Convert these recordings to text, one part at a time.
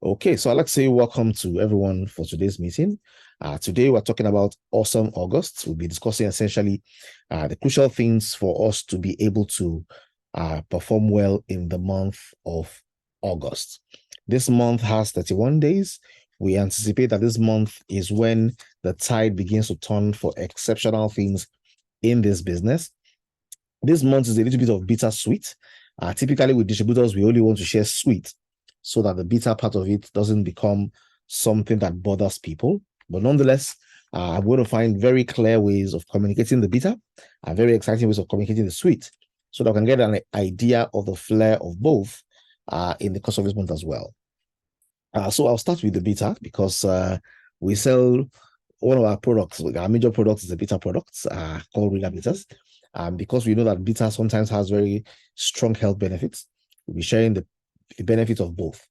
Okay, so I'd like to say welcome to everyone for today's meeting. Today, we're talking about Awesome August. We'll be discussing essentially the crucial things for us to be able to perform well in the month of August. This month has 31 days. We anticipate that this month is when the tide begins to turn for exceptional things in this business. This month is a little bit of bittersweet. Typically, with distributors, we only want to share sweet so that the bitter part of it doesn't become something that bothers people. But nonetheless, I'm going to find very clear ways of communicating the bitter and very exciting ways of communicating the sweet so that I can get an idea of the flair of both in the course of this month as well. So I'll start with the bitter because we sell one of our products, our major products is the bitter products called Riga Bitters. Because we know that bitter sometimes has very strong health benefits, we'll be sharing the benefits of both.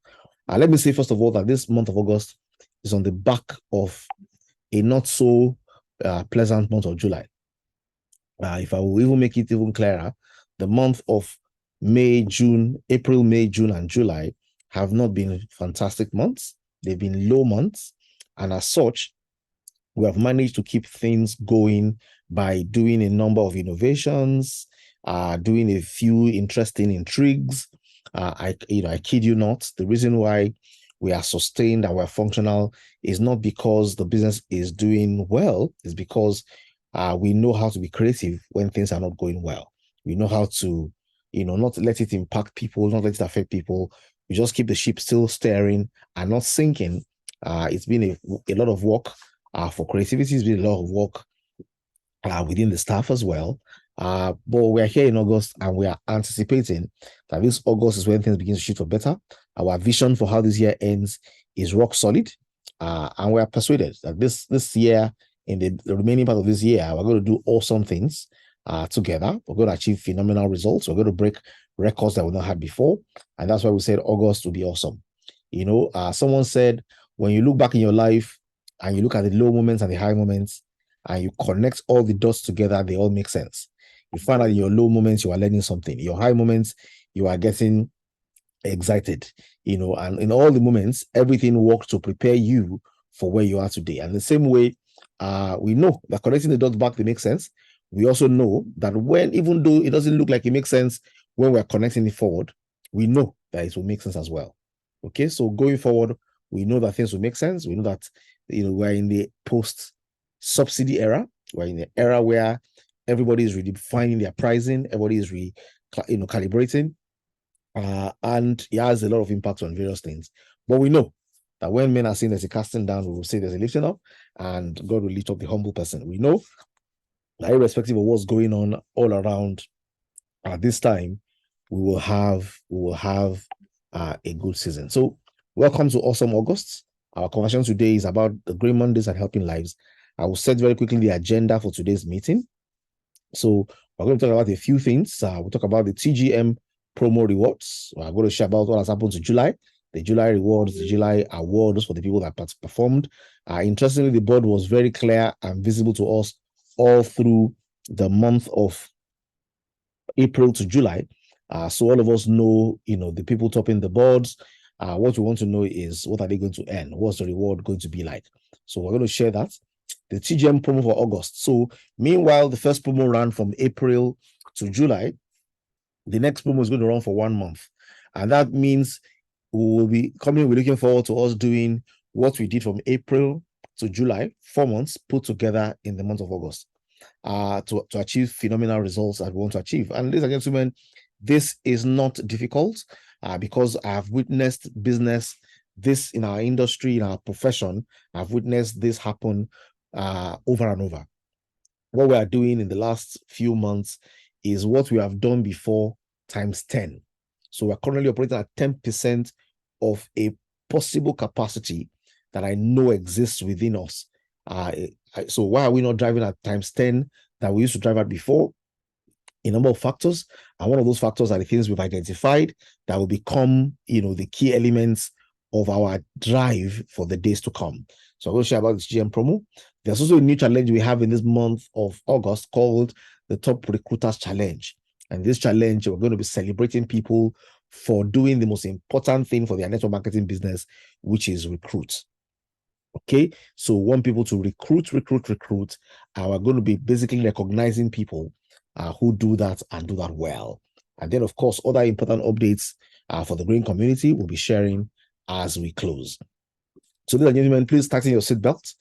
Let me say, first of all, that this month of August is on the back of a not so pleasant month of July. If I will even make it even clearer, the month of April, May, June, and July have not been fantastic months. They've been low months. And as such, we have managed to keep things going by doing a number of innovations, doing a few interesting intrigues. I kid you not, the reason why we are sustained and we're functional is not because the business is doing well, it's because we know how to be creative when things are not going well. We know how to, not let it impact people, not let it affect people. We just keep the ship still steering and not sinking. It's been a lot of work for creativity. It's been a lot of work within the staff as well. But we're here in August and we are anticipating that this August is when things begin to shift for better. Our vision for how this year ends is rock solid. And we are persuaded that this year, in the remaining part of this year, we're going to do awesome things together. We're going to achieve phenomenal results. We're going to break records that we've not had before. And that's why we said August will be awesome. Someone said, when you look back in your life and you look at the low moments and the high moments, and you connect all the dots together, they all make sense. You find out in your low moments, you are learning something. In your high moments, you are getting excited, and in all the moments, everything works to prepare you for where you are today. And the same way, we know that connecting the dots back, they make sense. We also know that even though it doesn't look like it makes sense when we're connecting it forward, we know that it will make sense as well. Okay, so going forward, we know that things will make sense. We know that, we're in the post-subsidy era. We're in the era where everybody is redefining their pricing, everybody is calibrating, and it has a lot of impact on various things. But we know that when men are saying there's a casting down, we will say there's a lifting up, and God will lift up the humble person. We know that irrespective of what's going on all around at this time, we will have a good season. So welcome to Awesome August. Our conversation today is about the Grey Mondays and helping lives. I will set very quickly the agenda for today's meeting. So we're going to talk about a few things. We'll talk about the TGM promo rewards. We're going to share about what has happened to July, the July rewards, the July awards for the people that performed. Interestingly, the board was very clear and visible to us all through the month of April to July. So all of us know, the people topping the boards. What we want to know is, what are they going to earn? What's the reward going to be like? So we're going to share that. The TGM promo for August. So meanwhile, the first promo ran from April to July. The next promo is going to run for 1 month. And that means we're looking forward to us doing what we did from April to July, 4 months put together in the month of August, to achieve phenomenal results that we want to achieve. And ladies and gentlemen, this is not difficult because I have witnessed this in our industry, in our profession. I've witnessed this happen over and over. What we are doing in the last few months is what we have done before times 10. So we're currently operating at 10% of a possible capacity that I know exists within us. So why are we not driving at times 10 that we used to drive at before? A number of factors, and one of those factors are the things we've identified that will become, the key elements of our drive for the days to come. So I'm going to share about this GM promo. There's also a new challenge we have in this month of August called the Top Recruiters Challenge. And this challenge, we're going to be celebrating people for doing the most important thing for their network marketing business, which is recruit. Okay, so we want people to recruit, and we're going to be basically recognizing people who do that and do that well. And then, of course, other important updates for the green community we'll be sharing as we close. So, ladies and gentlemen, please tighten your seatbelt.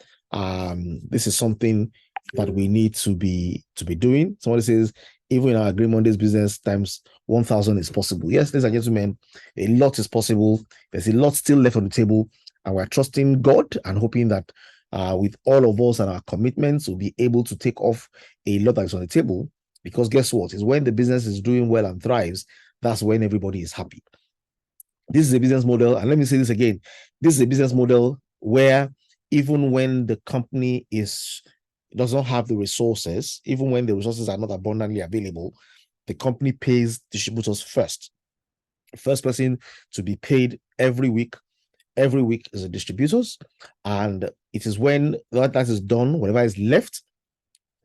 This is something that we need to be doing. Somebody says, even in our Green Mondays business, times 1,000 is possible. Yes, ladies and gentlemen, a lot is possible. There's a lot still left on the table, and we're trusting God and hoping that with all of us and our commitments, we'll be able to take off a lot that is on the table. Because guess what? It's when the business is doing well and thrives, that's when everybody is happy. This is a business model, and let me say this again. This is a business model where even when the company does not have the resources, even when the resources are not abundantly available, the company pays distributors first. The first person to be paid every week is the distributors, and it is when that is done, whatever is left,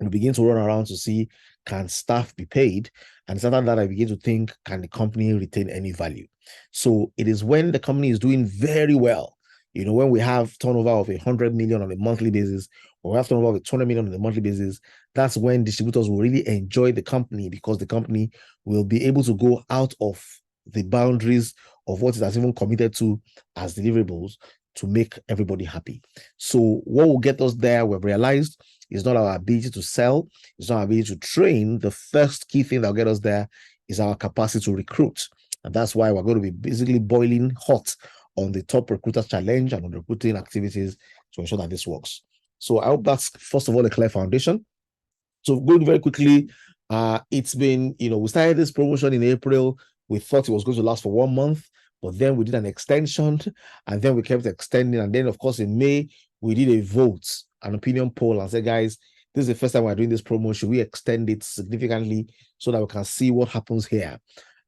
we begin to run around to see, can staff be paid? And it's after that I begin to think, can the company retain any value? So it is when the company is doing very well, when we have turnover of 100 million on a monthly basis, or we have turnover of 200 million on a monthly basis, that's when distributors will really enjoy the company, because the company will be able to go out of the boundaries of what it has even committed to as deliverables to make everybody happy. So what will get us there, we've realized, is not our ability to sell, it's not our ability to train. The first key thing that will get us there is our capacity to recruit. And that's why we're going to be basically boiling hot on the top recruiters challenge and on recruiting activities to ensure that this works. So I hope that's, first of all, a clear foundation. So going very quickly, it's been, we started this promotion in April. We thought it was going to last for 1 month, but then we did an extension, and then we kept extending. And then, of course, in May, we did a vote, an opinion poll, and said, guys, this is the first time we're doing this promo. Should we extend it significantly so that we can see what happens here?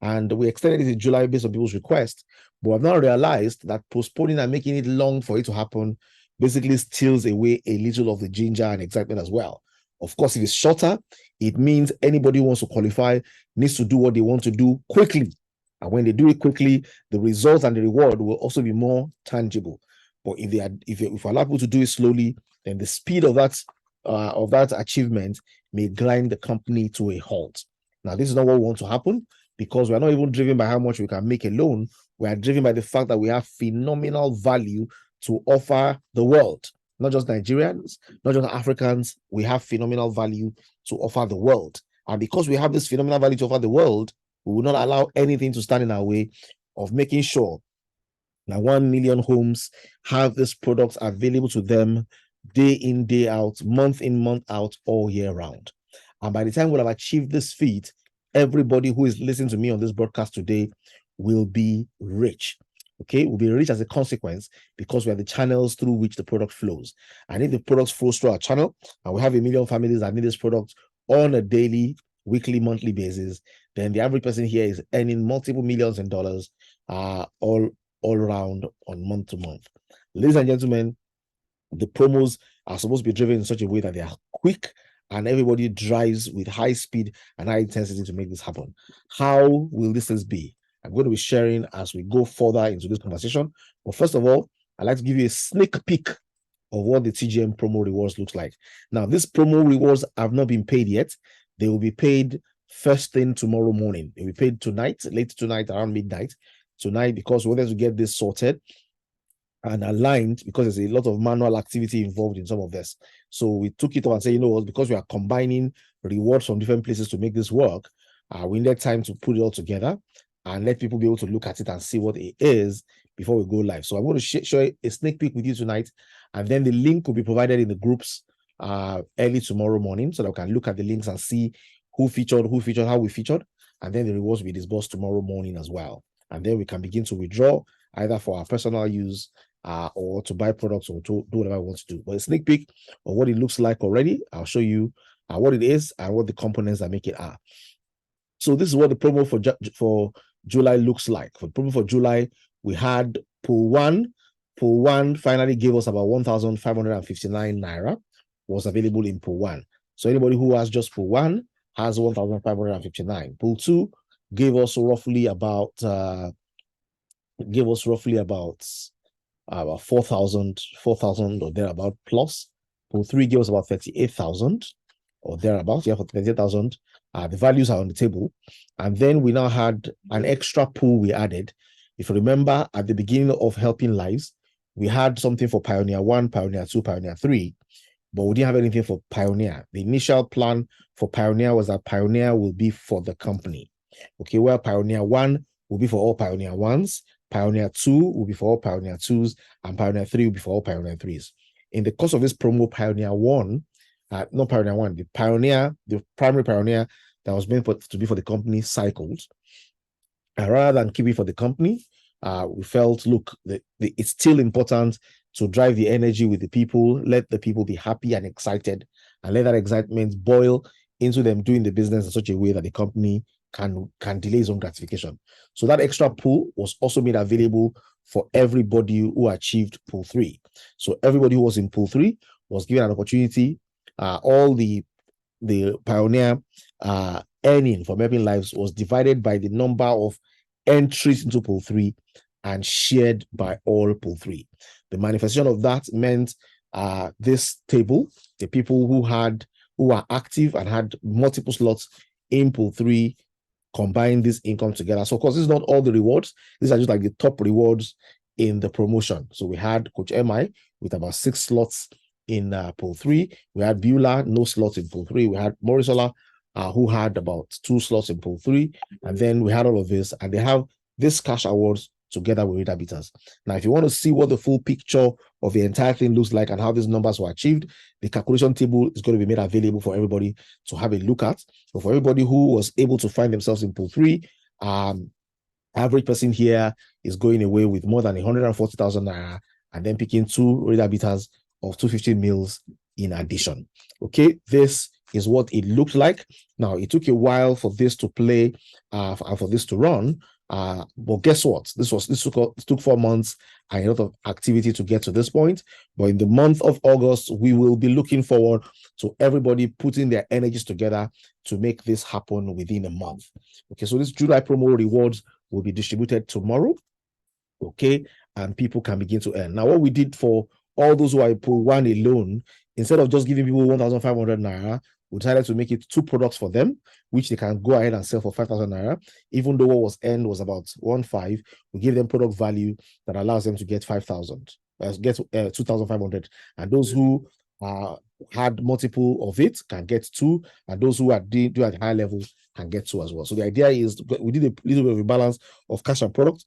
And we extended it in July based on people's request. But I've now realized that postponing and making it long for it to happen basically steals away a little of the ginger and excitement as well. Of course, if it's shorter, it means anybody who wants to qualify needs to do what they want to do quickly. And when they do it quickly, the results and the reward will also be more tangible. But if we allow people to do it slowly, then the speed of that achievement may grind the company to a halt. Now, this is not what we want to happen, because we are not even driven by how much we can make alone. We are driven by the fact that we have phenomenal value to offer the world. Not just Nigerians, not just Africans, we have phenomenal value to offer the world. And because we have this phenomenal value to offer the world, we will not allow anything to stand in our way of making sure that 1 million homes have this product available to them day in, day out, month in, month out, all year round. And by the time we'll have achieved this feat, everybody who is listening to me on this broadcast today will be rich. Okay, we'll be rich as a consequence, because we are the channels through which the product flows. And if the product flows through our channel, and we have 1 million families that need this product on a daily, weekly, monthly basis, then the average person here is earning multiple millions in dollars all around on month to month. Ladies and gentlemen, the promos are supposed to be driven in such a way that they are quick and everybody drives with high speed and high intensity to make this happen. How will this be? I'm going to be sharing as we go further into this conversation. But first of all, I'd like to give you a sneak peek of what the TGM promo rewards looks like. Now, these promo rewards have not been paid yet. They will be paid first thing tomorrow morning. They will be paid tonight, late tonight, around midnight tonight, because we wanted to get this sorted and aligned, because there's a lot of manual activity involved in some of this. So we took it up and said, because we are combining rewards from different places to make this work, we needed time to put it all together and let people be able to look at it and see what it is before we go live. So I'm going to show a sneak peek with you tonight, and then the link will be provided in the groups early tomorrow morning, so that we can look at the links and see who featured, how we featured, and then the rewards will be disbursed tomorrow morning as well. And then we can begin to withdraw either for our personal use or to buy products or to do whatever we want to do. But a sneak peek of what it looks like already. I'll show you what it is and what the components that make it are. So this is what the promo for July looks like. For the promo for July, we had pool one. Pool one finally gave us about 1,559 naira was available in pool one. So anybody who has just pool one has 1,559. Pool two gave us roughly about 4,000 or thereabout plus. Pool 3 gave us about 38,000 or thereabouts. Yeah, for 38,000. The values are on the table. And then we now had an extra pool we added. If you remember, at the beginning of Helping Lives, we had something for Pioneer 1, Pioneer 2, Pioneer 3, but we didn't have anything for Pioneer. The initial plan for Pioneer was that Pioneer will be for the company. Okay, well, Pioneer 1 will be for all Pioneer 1s, Pioneer 2 will be for all Pioneer 2s, and Pioneer 3 will be for all Pioneer 3s. In the course of this promo, Pioneer 1, not Pioneer 1, the primary Pioneer that was meant to be for the company cycled. Rather than keep it for the company, we felt, look, it's still important to drive the energy with the people, let the people be happy and excited, and let that excitement boil into them doing the business in such a way that the company can delay its own gratification. So that extra pool was also made available for everybody who achieved pool 3. So everybody who was in pool 3 was given an opportunity. All the Pioneer earning from Helping Lives was divided by the number of entries into pool 3 and shared by all pool 3. The manifestation of that meant this table, the people who are active and had multiple slots in pool 3 combine this income together. So of course, this is not all the rewards. These are just like the top rewards in the promotion. So we had Coach MI with about 6 slots in pool 3. We had Beulah, no slots in pool 3. We had Morisola, who had about 2 slots in pool 3. And then we had all of this, and they have this cash awards together with Radar Beaters. Now, if you want to see what the full picture of the entire thing looks like and how these numbers were achieved, the calculation table is going to be made available for everybody to have a look at. So for everybody who was able to find themselves in pool 3, average person here is going away with more than 140,000 naira and then picking 2 Radar Beaters of 250 mils in addition. Okay, this is what it looked like. Now, it took a while for this to play and for this to run. But guess what? This took 4 months and a lot of activity to get to this point. But in the month of August, we will be looking forward to everybody putting their energies together to make this happen within a month. Okay, so this July promo rewards will be distributed tomorrow. Okay, and people can begin to earn. Now, what we did for all those who are in pool 1 alone, instead of just giving people 1,500 naira, we decided to make it 2 products for them, which they can go ahead and sell for 5,000 naira. Even though what was earned was about 1,500, we give them product value that allows them to get 5,000, get 2,500. And those who had multiple of it can get 2, and those who are doing at high level can get 2 as well. So the idea is we did a little bit of a balance of cash and product.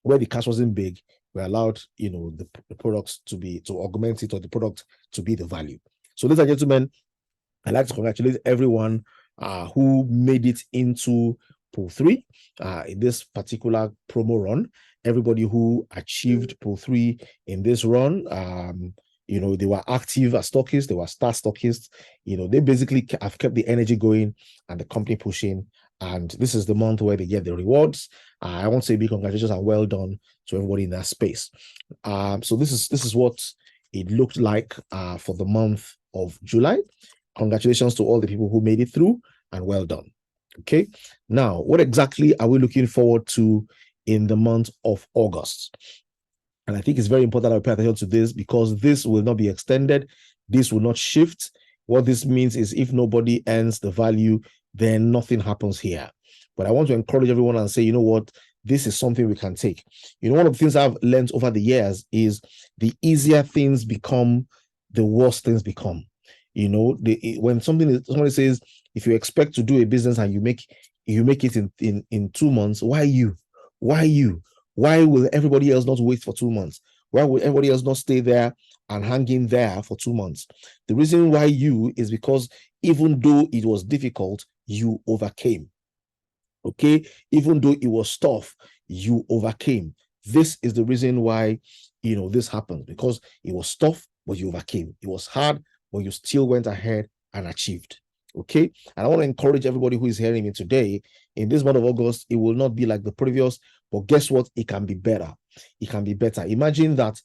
Where the cash wasn't big, we allowed the products to augment it, or the product to be the value. So, ladies and gentlemen, I'd like to congratulate everyone who made it into pool 3 in this particular promo run. Everybody who achieved pool 3 in this run, they were active as stockists, they were star stockists. They basically have kept the energy going and the company pushing. And this is the month where they get the rewards. I want to say big congratulations and well done to everybody in that space. So this is what it looked like for the month of July. Congratulations to all the people who made it through, and well done. Okay. Now, what exactly are we looking forward to in the month of August? And I think it's very important that we pay attention to this, because this will not be extended. This will not shift. What this means is if nobody earns the value, then nothing happens here. But I want to encourage everyone and say, you know what? This is something we can take. One of the things I've learned over the years is the easier things become, the worse things become. When somebody says, if you expect to do a business and you make it in 2 months, why you? Why will everybody else not wait for 2 months? Why will everybody else not stay there and hang in there for 2 months? The reason why you is because even though it was difficult, you overcame. Okay? Even though it was tough, you overcame. This is the reason why, this happened, because it was tough, but you overcame. It was hard, but you still went ahead and achieved. Okay? And I want to encourage everybody who is hearing me today, in this month of August, it will not be like the previous, but guess what? It can be better. It can be better. Imagine that,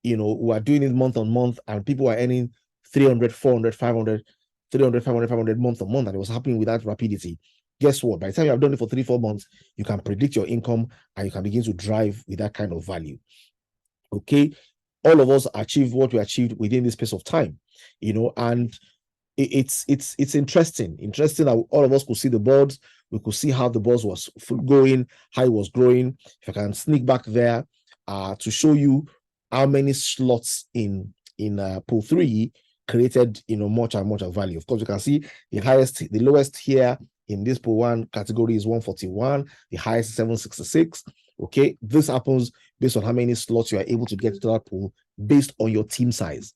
we are doing it month on month and people are earning 300, 400, 500, 300, 500, 500 month on month, and it was happening with that rapidity. guess what? By the time you have done it for 3-4 months, you can predict your income and you can begin to drive with that kind of value. Okay, all of us achieved what we achieved within this space of time, and it's interesting that all of us could see the boards. We could see how the boards was going, how it was growing. If I can sneak back there to show you how many slots in pool 3 created much and much of value. Of course, you can see the lowest here in this pool 1 category is 141, the highest is 766. Okay, this happens based on how many slots you are able to get to that pool based on your team size.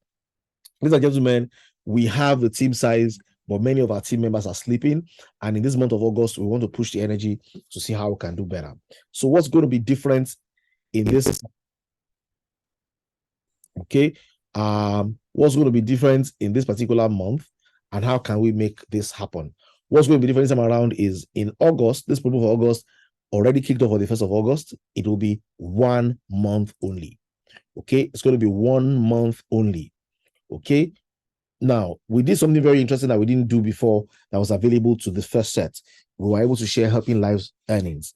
Ladies and gentlemen, we have the team size, but many of our team members are sleeping. And in this month of August, we want to push the energy to see how we can do better. So what's going to be different in this? Okay. What's going to be different in this particular month, and how can we make this happen? What's going to be different this time around is in August, this promo for August already kicked off on the 1st of August. It will be 1 month only. Okay. It's going to be 1 month only. Okay. Now, we did something very interesting that we didn't do before that was available to the first set. We were able to share Helping Lives earnings.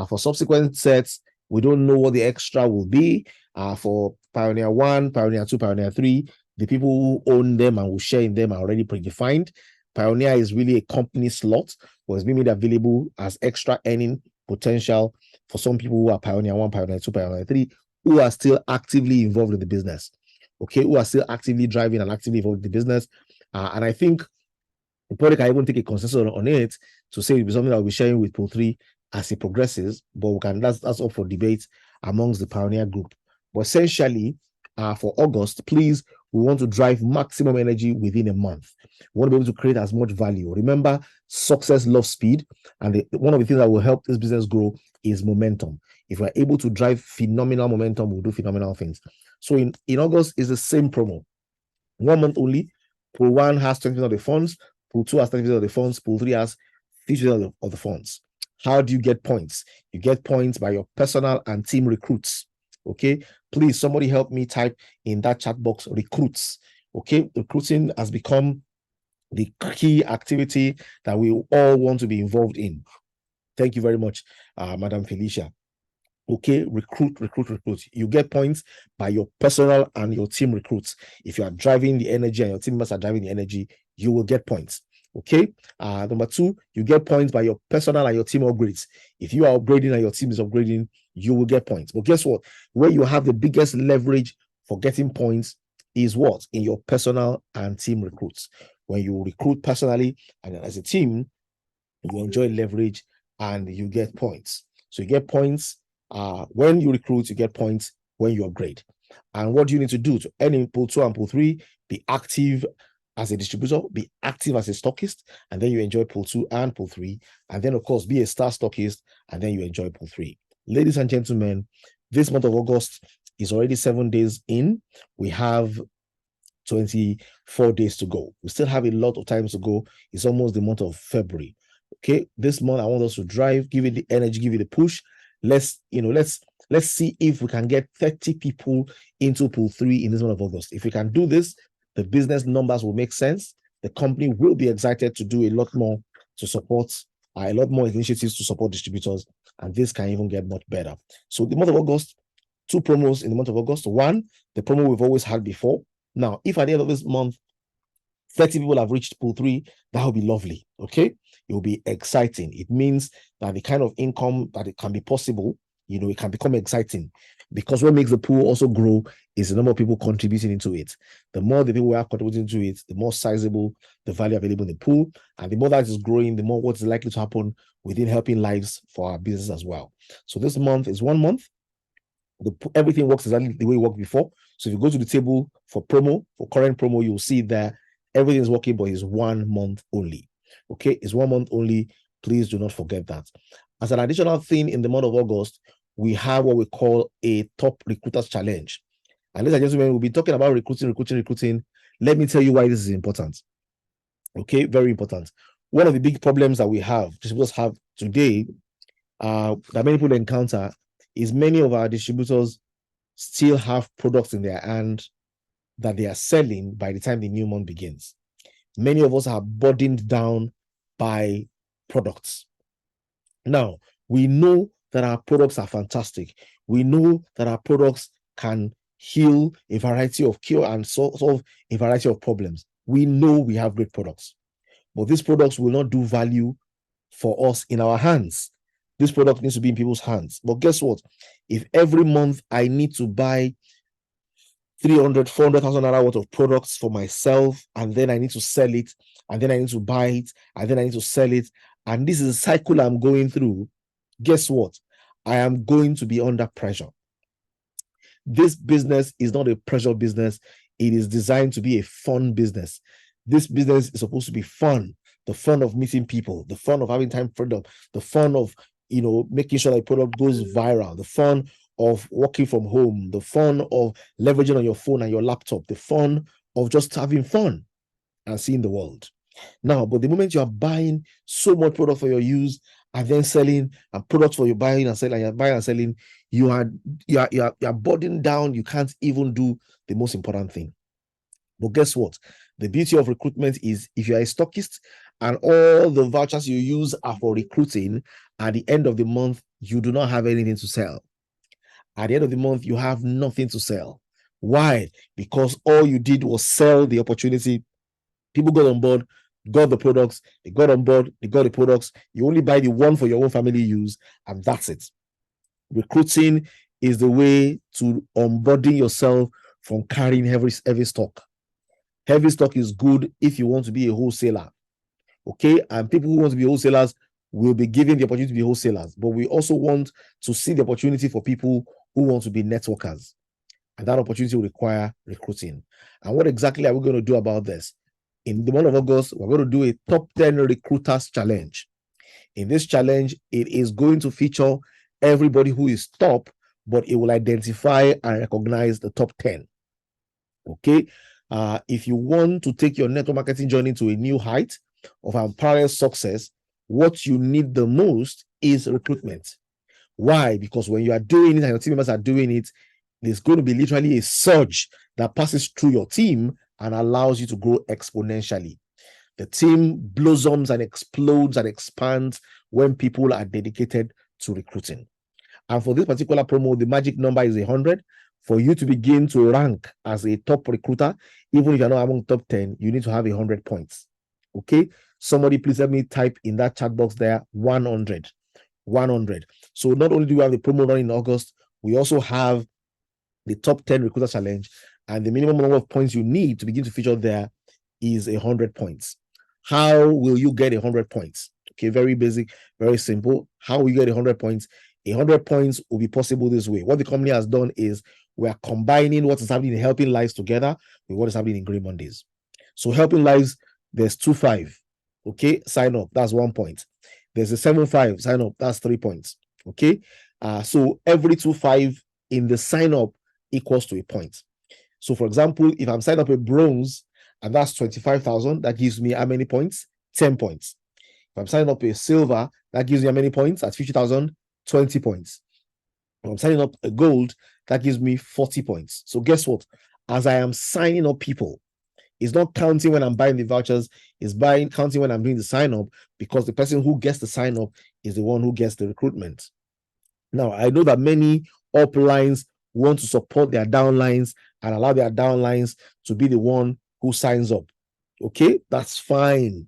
For subsequent sets, we don't know what the extra will be. For Pioneer 1, Pioneer 2, Pioneer 3, the people who own them and will share in them are already predefined. Pioneer is really a company slot, but it's being made available as extra earning potential for some people who are Pioneer 1, Pioneer 2, Pioneer 3, who are still actively involved in the business. Okay, who are still actively driving and actively involved in the business. And I think the product, I won't take a consensus on it to say it'll be something that we'll be sharing with Pool 3 as it progresses, but that's up for debate amongst the Pioneer group. But essentially, for August, please, we want to drive maximum energy within a month. We want to be able to create as much value. Remember, success loves speed. And one of the things that will help this business grow is momentum. If we're able to drive phenomenal momentum, we'll do phenomenal things. So in August is the same promo. 1 month only. Pool 1 has 20% of the funds. Pool 2 has 30% of the funds. Pool 3 has 50% of the funds. How do you get points? You get points by your personal and team recruits. Okay, please, somebody help me type in that chat box recruits. Okay, recruiting has become the key activity that we all want to be involved in. Thank you very much, Madam Felicia. Okay, recruit. You get points by your personal and your team recruits. If you are driving the energy and your team members are driving the energy, you will get points. Okay. Number 2, you get points by your personal and your team upgrades. If you are upgrading and your team is upgrading, you will get points. But guess what? Where you have the biggest leverage for getting points is what? In your personal and team recruits. When you recruit personally and as a team, you enjoy leverage and you get points. So you get points when you recruit, you get points when you upgrade. And what do you need to do to earn in Pool 2 and Pool 3? Be active as a distributor, be active as a stockist, and then you enjoy Pool 2 and Pool 3. And then, of course, be a star stockist, and then you enjoy Pool 3. Ladies and gentlemen, this month of August is already 7 days in. We have 24 days to go. We still have a lot of time to go. It's almost the month of February. Okay, this month I want us to drive, give it the energy, give it a push. Let's see if we can get 30 people into Pool 3 in this month of August. If we can do this, the business numbers will make sense. The company will be excited to do a lot more to support, a lot more initiatives to support distributors, and this can even get much better. So the month of August, 2 promos in the month of August. 1, the promo we've always had before. Now, if at the end of this month, 30 people have reached Pool 3, that will be lovely. Okay, it will be exciting. It means that the kind of income that it can be possible, it can become exciting, because what makes the pool also grow is the number of people contributing into it. The more the people we are contributing to it, the more sizable the value available in the pool, and the more that is growing, the more what is likely to happen within Helping Lives for our business as well. So this month is 1 month. Everything works exactly the way it worked before. So if you go to the table for current promo, you'll see that everything is working, but it's 1 month only. Okay, it's 1 month only. Please do not forget that. As an additional thing, in the month of August, we have what we call a Top Recruiters Challenge. And ladies and gentlemen, we'll be talking about recruiting. Let me tell you why this is important. Okay, very important. One of the big problems that we have, distributors have today, that many people encounter, is many of our distributors still have products in their hand that they are selling by the time the new month begins. Many of us are burdened down by products. Now, we know that our products are fantastic. We know that our products can heal a variety of cure and solve a variety of problems. We know we have great products, but these products will not do value for us in our hands. This product needs to be in people's hands. But guess what? If every month I need to buy 300, 400,000 naira worth of products for myself, and then I need to sell it, and then I need to buy it, and then I need to sell it, and this is a cycle I'm going through, guess what? I am going to be under pressure. This business is not a pressure business. It is designed to be a fun business. This business is supposed to be fun. The fun of meeting people, the fun of having time freedom, the fun of making sure that product goes viral, the fun of working from home, the fun of leveraging on your phone and your laptop, the fun of just having fun and seeing the world. Now, but the moment you are buying so much product for your use and then selling, and products for your buying and selling, and you're buying and selling, you are burdened down. You can't even do the most important thing. But guess what? The beauty of recruitment is if you are a stockist and all the vouchers you use are for recruiting, at the end of the month, you do not have anything to sell. At the end of the month, you have nothing to sell. Why? Because all you did was sell the opportunity. People got on board, got the products, they got on board, they got the products. You only buy the one for your own family use, and that's it. Recruiting is the way to onboarding yourself from carrying heavy stock. Heavy stock is good if you want to be a wholesaler. Okay, and people who want to be wholesalers will be given the opportunity to be wholesalers, but we also want to see the opportunity for people who want to be networkers, and that opportunity will require recruiting. And what exactly are we going to do about this? In the month of August, we're going to do a top 10 recruiters challenge. In this challenge, it is going to feature everybody who is top, but it will identify and recognize the top 10. Okay, if you want to take your network marketing journey to a new height of unparalleled success, what you need the most is recruitment. Why? Because when you are doing it and your team members are doing it, there's going to be literally a surge that passes through your team and allows you to grow exponentially. The team blossoms and explodes and expands when people are dedicated to recruiting. And for this particular promo, the magic number is 100. For you to begin to rank as a top recruiter, even if you're not among top 10, you need to have 100 points. Okay? Somebody please help me type in that chat box there, 100. 100. So not only do we have the promo running in August, we also have the top 10 recruiter challenge, and the minimum number of points you need to begin to feature there is 100 points. How will you get 100 points? Okay, very basic, very simple. How will you get 100 points? 100 points will be possible this way. What the company has done is we are combining what is happening in Helping Lives together with what is happening in Green Mondays. So Helping Lives, there's 2.5. Okay, sign up, that's 1 point. There's a 7.5, sign up, that's 3 points. Okay, so every 2.5 in the sign up equals to a point. So for example, if I'm signed up a bronze and that's 25,000, that gives me how many points? 10 points. If I'm signing up a silver, that gives me how many points? At 50,000, 20 points. If I'm signing up a gold, that gives me 40 points. So guess what? As I am signing up people, it's not counting when I'm buying the vouchers, it's counting when I'm doing the sign up, because the person who gets the sign up is the one who gets the recruitment. Now, I know that many uplines want to support their downlines and allow their downlines to be the one who signs up. Okay, that's fine.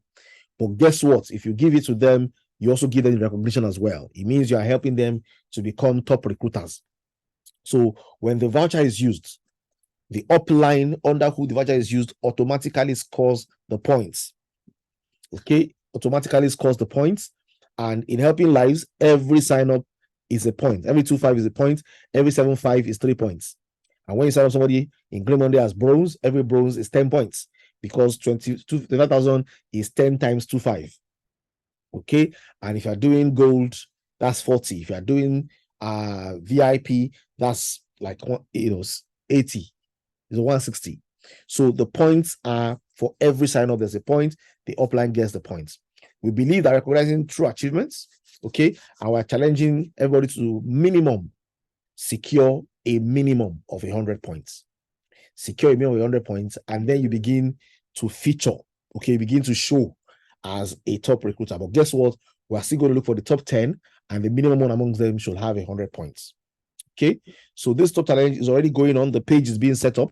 But guess what? If you give it to them, you also give them recognition as well. It means you are helping them to become top recruiters. So when the voucher is used, the upline under who the voucher is used automatically scores the points. Okay, automatically scores the points. And in Helping Lives, every sign up is a point. Every 2.5 is a point. Every 7.5 is 3 points. And when you sign up somebody in Green Monday as bronze, every bronze is 10 points, because 25,000 is 10 times 2.5. Okay, and if you're doing gold, that's 40. If you're doing VIP, that's like 80. It's 160. So the points are for every sign up. There's a point. The upline gets the points. We believe that recognizing true achievements, okay, and we're challenging everybody to minimum secure a minimum of 100 points. Secure a minimum of 100 points, and then you begin to feature, okay, begin to show as a top recruiter. But guess what? We are still going to look for the top 10, and the minimum one amongst them should have 100 points. Okay, so this top challenge is already going on. The page is being set up.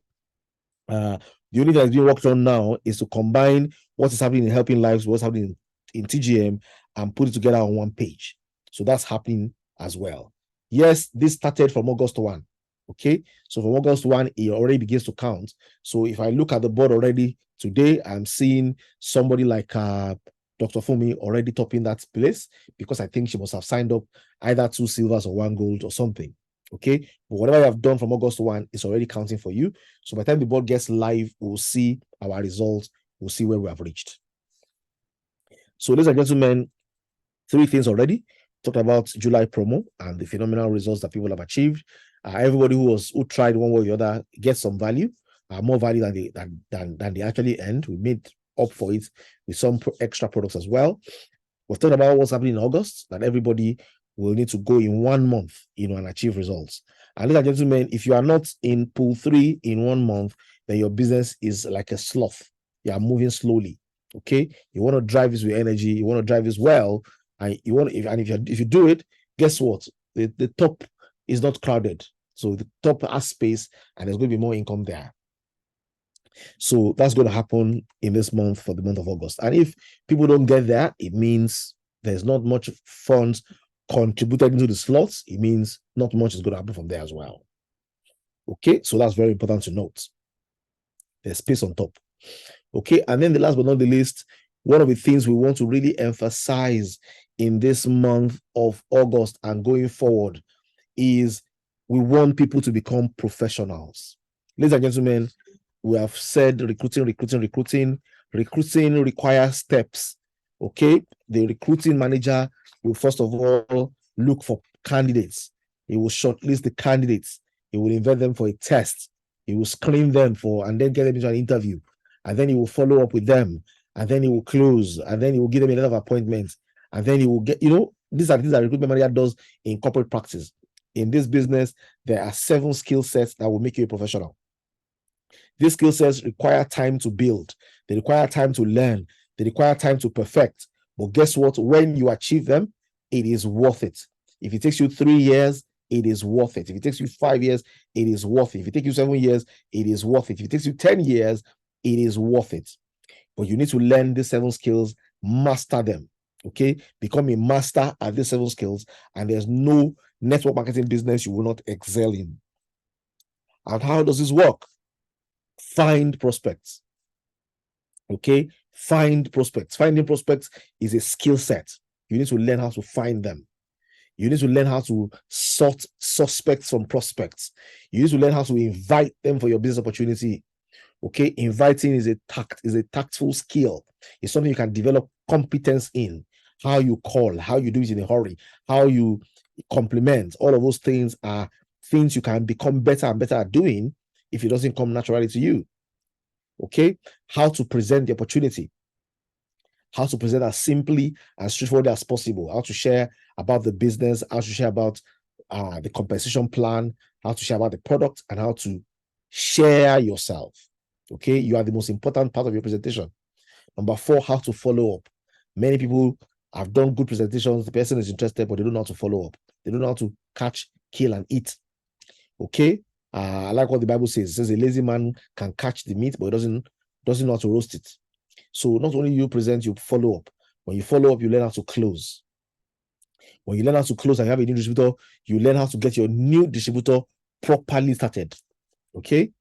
The only thing that's being worked on now is to combine what is happening in Helping Lives, what's happening in TGM, and put it together on one page. So that's happening as well. Yes, this started from August 1. Okay, so from August 1, it already begins to count. So if I look at the board already today, I'm seeing somebody like Dr. Fumi already topping that place, because I think she must have signed up either 2 silvers or 1 gold or something. Okay, but whatever you have done from August 1 is already counting for you. So by the time the board gets live, we'll see our results, we'll see where we have reached. So, ladies and gentlemen, 3 things already. Talked about July promo and the phenomenal results that people have achieved. Everybody who tried one way or the other gets some value, more value than they actually earned. We made up for it with some extra products as well. We've talked about what's happening in August, that everybody will need to go in 1 month, and achieve results. And ladies and gentlemen, if you are not in pool 3 in 1 month, then your business is like a sloth. You are moving slowly. Okay, you want to drive this with energy. You want to drive this well, and if you do it, guess what? The top is not crowded, so the top has space, and there's going to be more income there. So that's going to happen in this month, for the month of August. And if people don't get there, it means there's not much funds contributed into the slots. It means not much is going to happen from there as well. Okay, so that's very important to note. There's space on top. Okay, and then the last but not the least, one of the things we want to really emphasize in this month of August and going forward is we want people to become professionals. Ladies and gentlemen, we have said recruiting requires steps. Okay, the recruiting manager will first of all look for candidates. He will shortlist the candidates. He will invite them for a test. He will screen them and then get them into an interview. And then he will follow up with them. And then he will close. And then he will give them a lot of appointments. And then he will get, these are things that recruitment manager does in corporate practice. In this business, there are 7 skill sets that will make you a professional. These skill sets require time to build. They require time to learn. They require time to perfect. But guess what? When you achieve them, it is worth it. If it takes you 3 years, it is worth it. If it takes you 5 years, it is worth it. If it takes you 7 years, it is worth it. If it takes you 10 years, it is worth it. But you need to learn these 7 skills, master them. Okay? Become a master at these 7 skills, and there's no network marketing business you will not excel in. And how does this work? Find prospects. Okay? Find prospects. Finding prospects is a skill set. You need to learn how to find them. You need to learn how to sort suspects from prospects. You need to learn how to invite them for your business opportunity. Okay, inviting is a tactful skill. It's something you can develop competence in. How you call, how you do it in a hurry, how you compliment. All of those things are things you can become better and better at doing if it doesn't come naturally to you. Okay, how to present the opportunity. How to present as simply and straightforward as possible. How to share about the business. How to share about the compensation plan. How to share about the product, and how to share yourself. Okay, you are the most important part of your presentation. Number 4, how to follow up. Many people have done good presentations. The person is interested, but they don't know how to follow up. They don't know how to catch, kill, and eat. Okay, I like what the Bible says. It says a lazy man can catch the meat, but he doesn't know how to roast it. So not only you present, you follow up. When you follow up, you learn how to close. When you learn how to close and you have a new distributor, you learn how to get your new distributor properly started. Okay,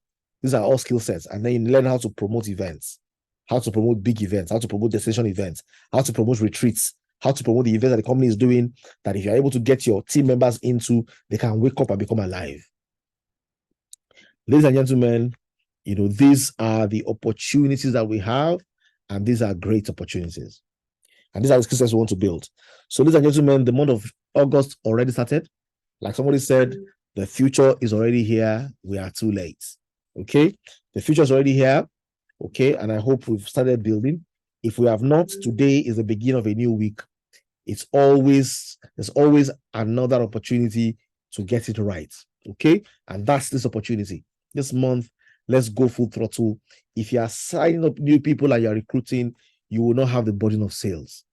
these are all skill sets. And then you learn how to promote events, how to promote big events, how to promote destination events, how to promote retreats, how to promote the events that the company is doing, that if you're able to get your team members into, they can wake up and become alive. Ladies and gentlemen, these are the opportunities that we have, and these are great opportunities. And these are the skill sets we want to build. So, ladies and gentlemen, the month of August already started. Like somebody said, the future is already here. We are too late. Okay, the future is already here. Okay, and I hope we've started building. If we have not, today is the beginning of a new week. There's always another opportunity to get it right. Okay, and that's this opportunity. This month, let's go full throttle. If you are signing up new people and you're recruiting, you will not have the burden of sales.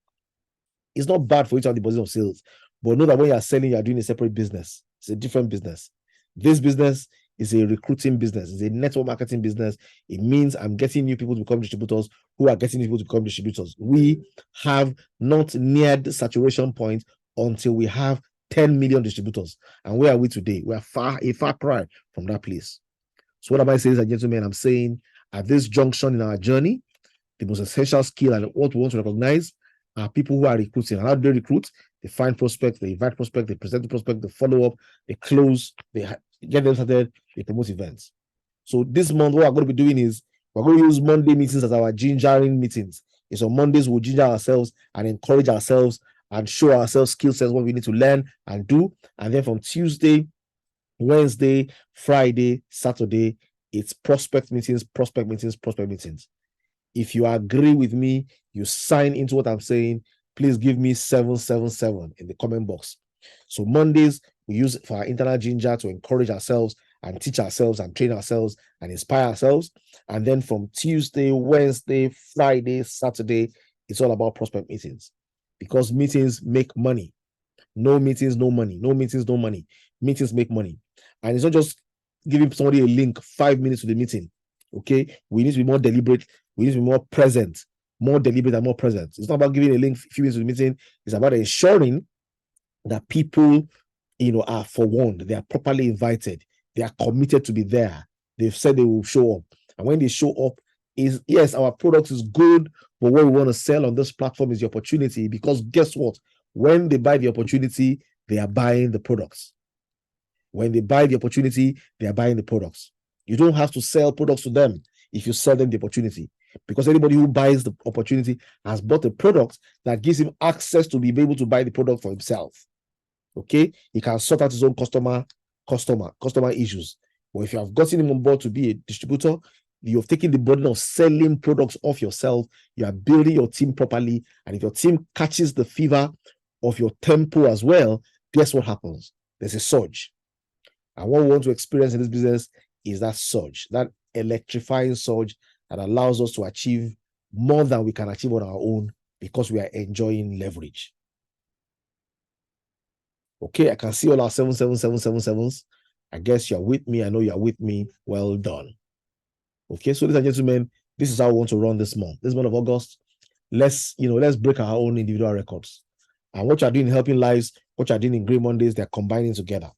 It's not bad for you to have the position of sales, but know that when you are selling, you are doing a separate business. It's a different business. This business is a recruiting business. It's a network marketing business. It means I'm getting new people to become distributors who are getting new people to become distributors. We have not neared the saturation point until we have 10 million distributors. And where are we today? We are a far cry from that place. So what am I saying, ladies and gentlemen? I'm saying at this junction in our journey, the most essential skill and what we want to recognize are people who are recruiting. And how do they recruit? They find prospects, they invite prospects, they present the prospect, they follow up, they close, they get them started, they promote events. So this month, what we're going to be doing is we're going to use Monday meetings as our gingering meetings. It's on Mondays we'll ginger ourselves and encourage ourselves and show ourselves skill sets, what we need to learn and do. And then from Tuesday, Wednesday, Friday, Saturday, it's prospect meetings, prospect meetings, prospect meetings. If you agree with me, you sign into what I'm saying, please give me 777 in the comment box. So Mondays, we use it for our internal ginger to encourage ourselves and teach ourselves and train ourselves and inspire ourselves. And then from Tuesday, Wednesday, Friday, Saturday, it's all about prospect meetings, because meetings make money. No meetings, no money. No meetings, no money. Meetings make money. And it's not just giving somebody a link 5 minutes to the meeting. Okay, we need to be more deliberate. We need to be more present, more deliberate and more present. It's not about giving a link a few minutes to the meeting. It's about ensuring that people, are forewarned. They are properly invited. They are committed to be there. They've said they will show up. And when they show up, is yes, our product is good, but what we want to sell on this platform is the opportunity. Because guess what? When they buy the opportunity, they are buying the products. When they buy the opportunity, they are buying the products. You don't have to sell products to them if you sell them the opportunity, because anybody who buys the opportunity has bought a product that gives him access to be able to buy the product for himself. Okay, he can sort out his own customer issues. But if you have gotten him on board to be a distributor, you have taken the burden of selling products off yourself. You are building your team properly, and if your team catches the fever of your tempo as well, guess what happens? There's a surge. And what we want to experience in this business is that surge, that electrifying surge that allows us to achieve more than we can achieve on our own, because we are enjoying leverage. Okay, I can see all our 77777s. I guess you're with me. I know you're with me. Well done. Okay, so ladies and gentlemen, this is how we want to run this month. This month of August, let's break our own individual records. And what you're doing in Helping Lives, what you're doing in Great Mondays, they're combining together.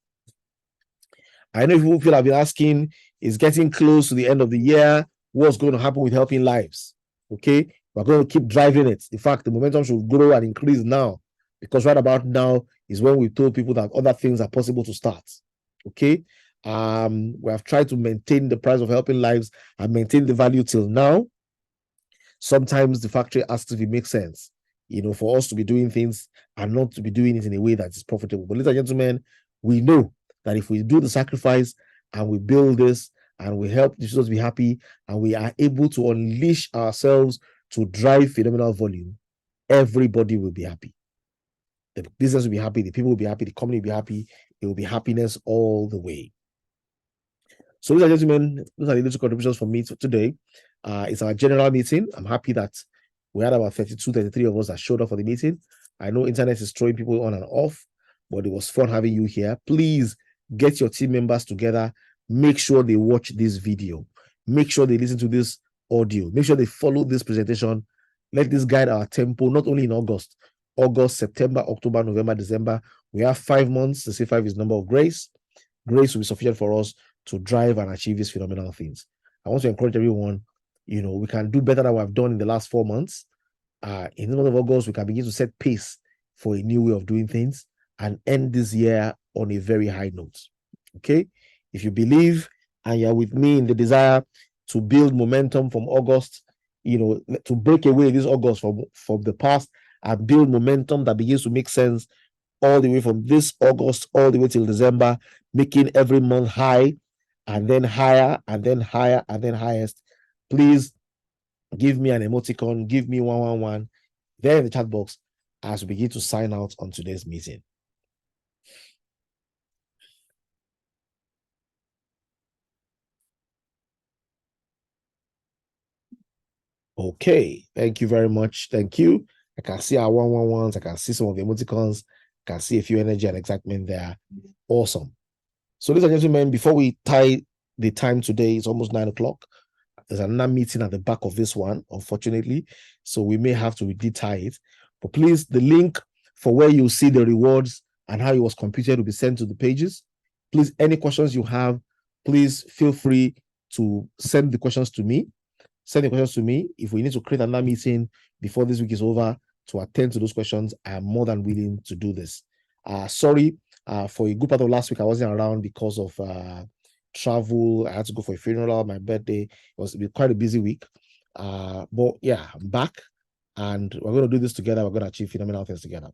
I know people have been asking, is getting close to the end of the year, what's going to happen with Helping Lives? Okay, we're going to keep driving it. In fact, the momentum should grow and increase now, because right about now is when we told people that other things are possible to start. Okay, we have tried to maintain the price of Helping Lives and maintain the value till now. Sometimes the factory asks if it makes sense, for us to be doing things and not to be doing it in a way that is profitable. But ladies and gentlemen, we know that if we do the sacrifice and we build this and we help distributors be happy and we are able to unleash ourselves to drive phenomenal volume, everybody will be happy. The business will be happy, the people will be happy, the company will be happy. It will be happiness all the way. So, ladies and gentlemen, those are the little contributions from me today. It's our general meeting. I'm happy that we had about 32, 33 of us that showed up for the meeting. I know internet is throwing people on and off, but it was fun having you here. Please get your team members together. Make sure they watch this video. Make sure they listen to this audio. Make sure they follow this presentation. Let this guide our tempo, not only in August, September, October, November, December. We have 5 months. The C5 is number of grace. Grace will be sufficient for us to drive and achieve these phenomenal things. I want to encourage everyone, we can do better than we have done in the last 4 months. In the month of August, we can begin to set pace for a new way of doing things and end this year on a very high note. Okay? If you believe and you're with me in the desire to build momentum from August, to break away this August from the past and build momentum that begins to make sense all the way from this August all the way till December, making every month high and then higher and then higher and then highest, please give me an emoticon, give me 111 there in the chat box as we begin to sign out on today's meeting. Okay, thank you very much. Thank you. I can see our 111s. I can see some of the emoticons. I can see a few energy and excitement there. Awesome. So, ladies and gentlemen, before we tie the time today, it's almost 9 o'clock. There's another meeting at the back of this one, unfortunately. So we may have to tie it. But please, the link for where you see the rewards and how it was computed will be sent to the pages. Please, any questions you have, please feel free to send the questions to me. Send the questions to me. If we need to create another meeting before this week is over to attend to those questions, I am more than willing to do this. Sorry, for a good part of last week, I wasn't around because of travel. I had to go for a funeral, my birthday. It was quite a busy week. But yeah, I'm back and we're going to do this together. We're going to achieve phenomenal things together.